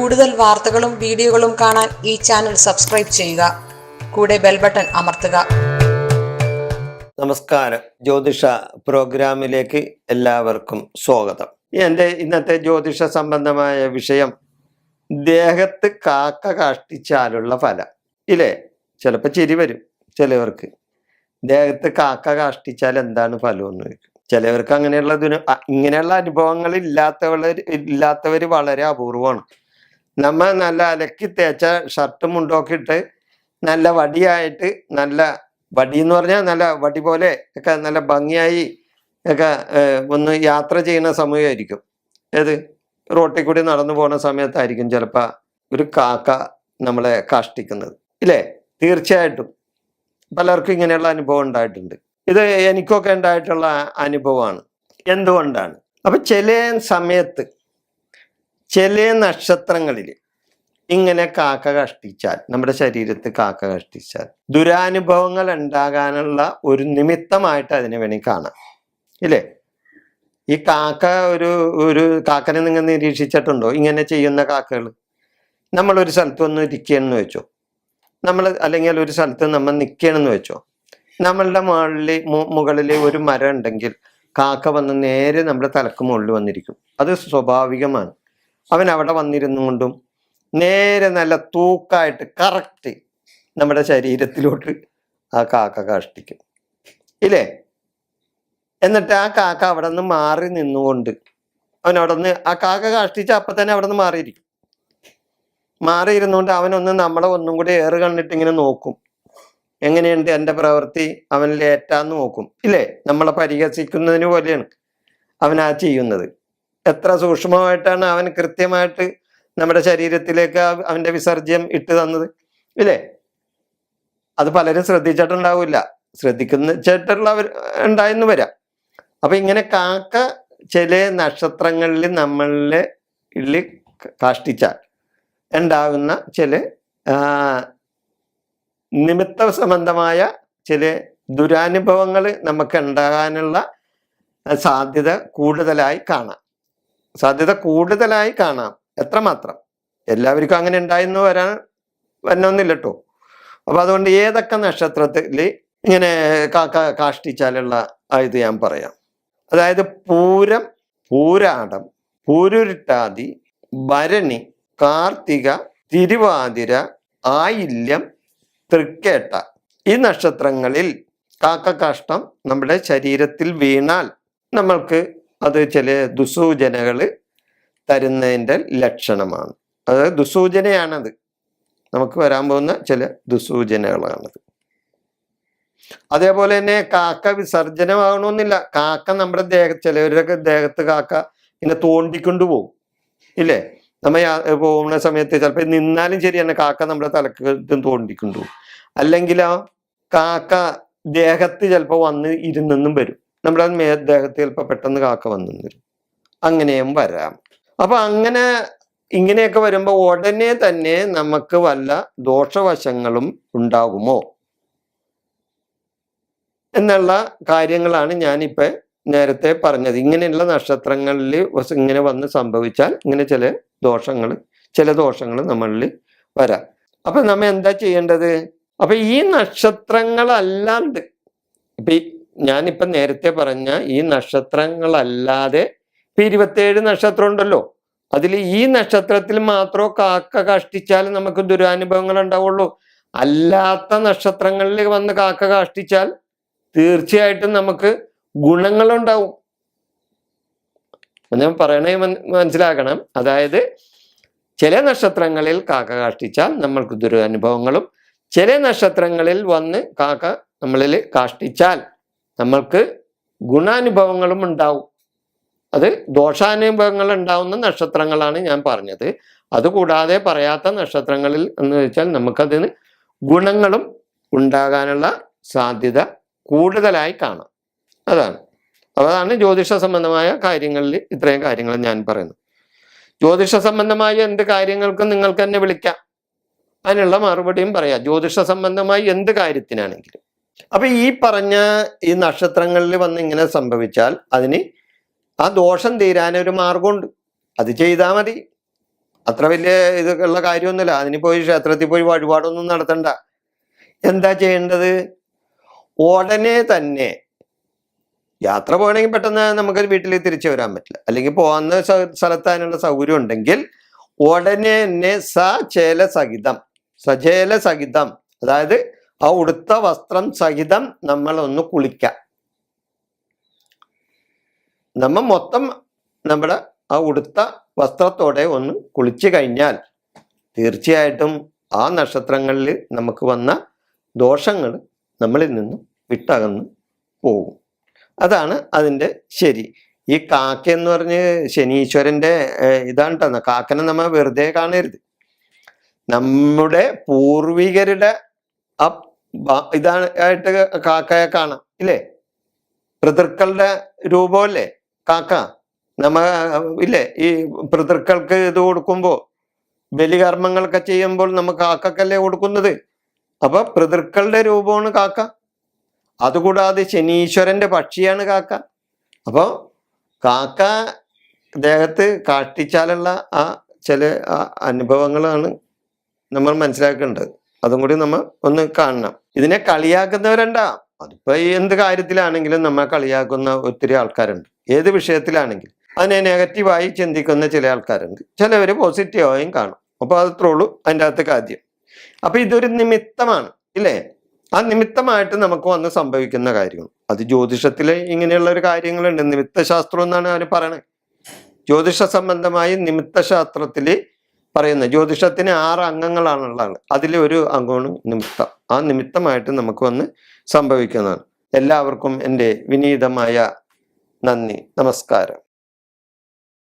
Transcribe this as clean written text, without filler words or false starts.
കൂടുതൽ വാർത്തകളും വീഡിയോകളും കാണാൻ ഈ ചാനൽ സബ്സ്ക്രൈബ് ചെയ്യുക. കൂടെ ബെൽ ബട്ടൺ അമർത്തുക. നമസ്കാരം. ജ്യോതിഷ പ്രോഗ്രാമിലേക്ക് എല്ലാവർക്കും സ്വാഗതം. എൻ്റെ ഇന്നത്തെ ജ്യോതിഷ സംബന്ധമായ വിഷയം ദേഹത്ത് കാക്ക കാഷ്ടിച്ചാലുള്ള ഫലം. ഇല്ലേ, ചിലപ്പോൾ ചിരി വരും ചിലവർക്ക്. ദേഹത്ത് കാക്ക കാഷ്ടിച്ചാൽ എന്താണ് ഫലം എന്ന് ചോദിക്കും. ചിലവർക്ക് ഇങ്ങനെയുള്ള അനുഭവങ്ങൾ ഇല്ലാത്തവർ വളരെ അപൂർവമാണ്. നമ്മൾ നല്ല അലക്കി തേച്ച ഷർട്ടും മുണ്ടൊക്കെ ഇട്ട് നല്ല വടിയായിട്ട്, നല്ല വടി എന്ന് പറഞ്ഞാൽ നല്ല വടി പോലെ ഒക്കെ നല്ല ഭംഗിയായി ഒക്കെ ഒന്ന് യാത്ര ചെയ്യുന്ന സമയമായിരിക്കും. ഏത് റോട്ടിൽ കൂടി നടന്നു പോകുന്ന സമയത്തായിരിക്കും ചിലപ്പോൾ ഒരു കാക്ക നമ്മളെ കാഷ്ടിക്കുന്നത്. ഇല്ലേ, തീർച്ചയായിട്ടും പലർക്കും ഇങ്ങനെയുള്ള അനുഭവം ഉണ്ടായിട്ടുണ്ട്. ഇത് എനിക്കൊക്കെ ഉണ്ടായിട്ടുള്ള അനുഭവമാണ്. എന്തുകൊണ്ടാണ്? അപ്പൊ ചില സമയത്ത് ചില നക്ഷത്രങ്ങളിൽ ഇങ്ങനെ കാക്ക കഷ്ടിച്ചാൽ, നമ്മുടെ ശരീരത്തിൽ കാക്ക കഷ്ടിച്ചാൽ ദുരാനുഭവങ്ങൾ ഉണ്ടാകാനുള്ള ഒരു നിമിത്തമായിട്ട് അതിനെ വേണമെങ്കിൽ കാണാം. ഇല്ലേ, ഈ കാക്ക ഒരു കാക്കനെ നിങ്ങൾ നിരീക്ഷിച്ചിട്ടുണ്ടോ? ഇങ്ങനെ ചെയ്യുന്ന കാക്കകൾ. നമ്മളൊരു സ്ഥലത്ത് വന്ന് ഇരിക്കുകയെന്ന് വെച്ചോ, അല്ലെങ്കിൽ ഒരു സ്ഥലത്ത് നമ്മൾ നിൽക്കുകയാണെന്ന് വെച്ചോ, നമ്മളുടെ മുകളിൽ ഒരു മരം ഉണ്ടെങ്കിൽ കാക്ക വന്ന് നേരെ നമ്മുടെ തലക്ക് മുകളിൽ വന്നിരിക്കും. അത് സ്വാഭാവികമാണ്. അവൻ അവിടെ വന്നിരുന്നുകൊണ്ടും നേരെ നല്ല തൂക്കായിട്ട് കറക്റ്റ് നമ്മുടെ ശരീരത്തിലോട്ട് ആ കാക്ക കാഷ്ടിക്കും. ഇല്ലേ, എന്നിട്ട് ആ കാക്ക അവിടെ നിന്ന് മാറി നിന്നുകൊണ്ട് അവനവിടെ നിന്ന് ആ കാക്ക കാഷ്ടിച്ച് അപ്പം തന്നെ അവിടെ നിന്ന് മാറിയിരുന്നുകൊണ്ട് അവനൊന്ന് നമ്മളെ ഒന്നും കൂടി ഏറ് കണ്ടിട്ട് ഇങ്ങനെ നോക്കും. എങ്ങനെയുണ്ട് എൻ്റെ പ്രവൃത്തി, അവനിൽ ഏറ്റാന്ന് നോക്കും. ഇല്ലേ, നമ്മളെ പരിഹസിക്കുന്നതിന് പോലെയാണ് അവൻ ആ ചെയ്യുന്നത്. എത്ര സൂക്ഷ്മമായിട്ടാണ് അവൻ കൃത്യമായിട്ട് നമ്മുടെ ശരീരത്തിലേക്ക് അവൻ്റെ വിസർജ്യം ഇട്ട് തന്നത്. ഇല്ലേ, അത് പലരും ശ്രദ്ധിച്ചിട്ടുണ്ടാവില്ല, ശ്രദ്ധിക്കുന്നിട്ടുള്ളവർ ഉണ്ടായെന്ന് വരാം. അപ്പൊ ഇങ്ങനെ കാക്ക ചില നക്ഷത്രങ്ങളിൽ നമ്മളിൽ കാഷ്ടിച്ചാൽ ഉണ്ടാകുന്ന ചില നിമിത്ത സംബന്ധമായ ചില ദുരാനുഭവങ്ങൾ നമുക്ക് ഉണ്ടാകാനുള്ള സാധ്യത കൂടുതലായി കാണാം. എത്രമാത്രം എല്ലാവർക്കും അങ്ങനെ ഉണ്ടായെന്ന് വരണമെന്നില്ല കേട്ടോ. അപ്പൊ അതുകൊണ്ട് ഏതൊക്കെ നക്ഷത്രത്തിൽ ഇങ്ങനെ കാഷ്ടിച്ചാലുള്ള ഇത് ഞാൻ പറയാം. അതായത് പൂരം, പൂരാടം, പൂരുരുട്ടാതി, ഭരണി, കാർത്തിക, തിരുവാതിര, ആയില്യം, തൃക്കേട്ട, ഈ നക്ഷത്രങ്ങളിൽ കാക്കകാഷ്ടം നമ്മുടെ ശരീരത്തിൽ വീണാൽ നമ്മൾക്ക് അത് ചില ദുസൂചനകൾ തരുന്നതിൻ്റെ ലക്ഷണമാണ്. അതായത് ദുസൂചനയാണത്, നമുക്ക് വരാൻ പോകുന്ന ചില ദുസൂചനകളാണത്. അതേപോലെ തന്നെ കാക്ക വിസർജനമാകണമെന്നില്ല. കാക്ക നമ്മുടെ ചിലവരൊക്കെ ദേഹത്ത് കാക്ക ഇങ്ങനെ തോണ്ടിക്കൊണ്ടു പോകും. ഇല്ലേ, നമ്മ പോകുന്ന സമയത്ത് ചിലപ്പോൾ നിന്നാലും ശരി തന്നെ കാക്ക നമ്മുടെ തലക്ക് തോണ്ടിക്കൊണ്ടു പോകും. അല്ലെങ്കിൽ ആ കാക്ക ദേഹത്ത് ചിലപ്പോൾ വന്ന് ഇരുന്നെന്നും വരും. നമ്മുടെ ദേഹത്ത് ചിലപ്പോൾ പെട്ടെന്ന് കാക്ക വന്നെന്ന് വരും. അങ്ങനെയും വരാം. അപ്പൊ ഇങ്ങനെയൊക്കെ വരുമ്പോൾ ഉടനെ തന്നെ നമുക്ക് വല്ല ദോഷവശങ്ങളും ഉണ്ടാകുമോ എന്നുള്ള കാര്യങ്ങളാണ് ഞാനിപ്പോൾ നേരത്തെ പറഞ്ഞത്. ഇങ്ങനെയുള്ള നക്ഷത്രങ്ങളിൽ ഇങ്ങനെ വന്ന് സംഭവിച്ചാൽ ഇങ്ങനെ ചില ദോഷങ്ങൾ നമ്മളിൽ വരാം. അപ്പൊ നമ്മ എന്താ ചെയ്യേണ്ടത്? അപ്പൊ ഈ നക്ഷത്രങ്ങളല്ലാണ്ട്, ഞാനിപ്പൊ നേരത്തെ പറഞ്ഞ ഈ നക്ഷത്രങ്ങളല്ലാതെ 27 നക്ഷത്രം ഉണ്ടല്ലോ, അതിൽ ഈ നക്ഷത്രത്തിൽ മാത്രം കാക്ക കാഷ്ടിച്ചാൽ നമുക്ക് ദുരാനുഭവങ്ങൾ ഉണ്ടാവുള്ളൂ. അല്ലാത്ത നക്ഷത്രങ്ങളിൽ വന്ന് കാക്ക കാഷ്ടിച്ചാൽ തീർച്ചയായിട്ടും നമുക്ക് ഗുണങ്ങളുണ്ടാവും. ഞാൻ പറയണേ മനസ്സിലാക്കണം. അതായത് ചില നക്ഷത്രങ്ങളിൽ കാക്ക കാഷ്ടിച്ചാൽ നമ്മൾക്ക് ദുരനുഭവങ്ങളും, ചില നക്ഷത്രങ്ങളിൽ വന്ന് കാക്ക നമ്മളിൽ കാഷ്ടിച്ചാൽ നമ്മൾക്ക് ഗുണാനുഭവങ്ങളും ഉണ്ടാവും. അത് ദോഷാനുഭവങ്ങൾ ഉണ്ടാവുന്ന നക്ഷത്രങ്ങളാണ് ഞാൻ പറഞ്ഞത്. അതുകൂടാതെ പറയാത്ത നക്ഷത്രങ്ങളിൽ എന്ന് വെച്ചാൽ നമുക്കതിന് ഗുണങ്ങളും ഉണ്ടാകാനുള്ള സാധ്യത കൂടുതലായി കാണാം. അതാണ് ജ്യോതിഷ സംബന്ധമായ കാര്യങ്ങളിൽ ഇത്രയും കാര്യങ്ങൾ ഞാൻ പറയുന്നത്. ജ്യോതിഷ സംബന്ധമായ എന്ത് കാര്യങ്ങൾക്കും നിങ്ങൾക്ക് തന്നെ വിളിക്കാം, അതിനുള്ള മറുപടിയും പറയാം. ജ്യോതിഷ സംബന്ധമായി എന്ത് കാര്യത്തിനാണെങ്കിലും. അപ്പൊ ഈ പറഞ്ഞ ഈ നക്ഷത്രങ്ങളിൽ വന്ന് ഇങ്ങനെ സംഭവിച്ചാൽ അതിന് ആ ദോഷം തീരാനൊരു മാർഗമുണ്ട്. അത് ചെയ്താൽ മതി. അത്ര വലിയ ഇതൊക്കെയുള്ള കാര്യമൊന്നുമില്ല. അതിന് പോയി ക്ഷേത്രത്തിൽ പോയി വഴിപാടൊന്നും നടത്തണ്ട. എന്താ ചെയ്യേണ്ടത്? ഉടനെ തന്നെ യാത്ര പോകണമെങ്കിൽ പെട്ടെന്ന് നമുക്ക് വീട്ടിൽ തിരിച്ചു വരാൻ പറ്റില്ല, അല്ലെങ്കിൽ പോകുന്ന സ്ഥലത്ത് അതിനുള്ള സൗകര്യം ഉണ്ടെങ്കിൽ ഉടനെ തന്നെ സജേല സഹിതം, അതായത് ആ ഉടുത്ത വസ്ത്രം സഹിതം നമ്മൾ ഒന്ന് കുളിക്കാം. നമ്മ മൊത്തം നമ്മുടെ ആ ഉടുത്ത വസ്ത്രത്തോടെ ഒന്ന് കുളിച്ചു കഴിഞ്ഞാൽ തീർച്ചയായിട്ടും ആ നക്ഷത്രങ്ങളിൽ നമുക്ക് വന്ന ദോഷങ്ങൾ നമ്മളിൽ നിന്നും വിട്ടകന്ന് പോകും. അതാണ് അതിൻ്റെ ശരി. ഈ കാക്ക എന്ന് പറഞ്ഞ് ശനീശ്വരന്റെ ഇതാണ് കേട്ടോ. കാക്കനെ നമ്മൾ വെറുതെ കാണരുത്. നമ്മുടെ പൂർവികരുടെ ഇതാണ് ആയിട്ട് കാക്കയെ കാണാം, ഇല്ലേ? പിതൃക്കളുടെ രൂപമല്ലേ കാക്ക. ഇല്ലേ, ഈ പിതൃക്കൾക്ക് ഇത് കൊടുക്കുമ്പോൾ, ബലികർമ്മങ്ങളൊക്കെ ചെയ്യുമ്പോൾ നമുക്ക് കാക്കക്കല്ലേ കൊടുക്കുന്നത്. അപ്പൊ പിതൃക്കളുടെ രൂപമാണ് കാക്ക. അതുകൂടാതെ ശനീശ്വരന്റെ പക്ഷിയാണ് കാക്ക. അപ്പൊ കാക്ക ദേഹത്ത് കാഷ്ടിച്ചാലുള്ള ആ ചില അനുഭവങ്ങളാണ് നമ്മൾ മനസ്സിലാക്കേണ്ടത്. അതും കൂടി നമ്മൾ ഒന്ന് കാണണം. ഇതിനെ കളിയാക്കുന്നവരുണ്ടാ. അതിപ്പോ എന്ത് കാര്യത്തിലാണെങ്കിലും നമ്മെ കളിയാക്കുന്ന ഒത്തിരി ആൾക്കാരുണ്ട്. ഏത് വിഷയത്തിലാണെങ്കിലും അതിനെ നെഗറ്റീവായി ചിന്തിക്കുന്ന ചില ആൾക്കാരുണ്ട്. ചിലവര് പോസിറ്റീവായും കാണും. അപ്പൊ അത്രേ ഉള്ളൂ അതിൻ്റെ അകത്ത് കാര്യം. അപ്പൊ ഇതൊരു നിമിത്തമാണ്, ഇല്ലേ? ആ നിമിത്തമായിട്ട് നമുക്ക് വന്ന് സംഭവിക്കുന്ന കാര്യങ്ങൾ. അത് ജ്യോതിഷത്തില് ഇങ്ങനെയുള്ള ഒരു കാര്യങ്ങളുണ്ട്. നിമിത്തശാസ്ത്രം എന്നാണ് അവർ പറയണത്. ജ്യോതിഷ സംബന്ധമായി നിമിത്തശാസ്ത്രത്തില് പറയുന്ന ജ്യോതിഷത്തിന് 6 അംഗങ്ങളാണുള്ളത്. അതിലെ ഒരു അംഗമാണ് നിമിത്തം. ആ നിമിത്തമായിട്ട് നമുക്ക് വന്ന് സംഭവിക്കുന്നതാണ്. എല്ലാവർക്കും എൻ്റെ വിനീതമായ നന്ദി, നമസ്കാരം.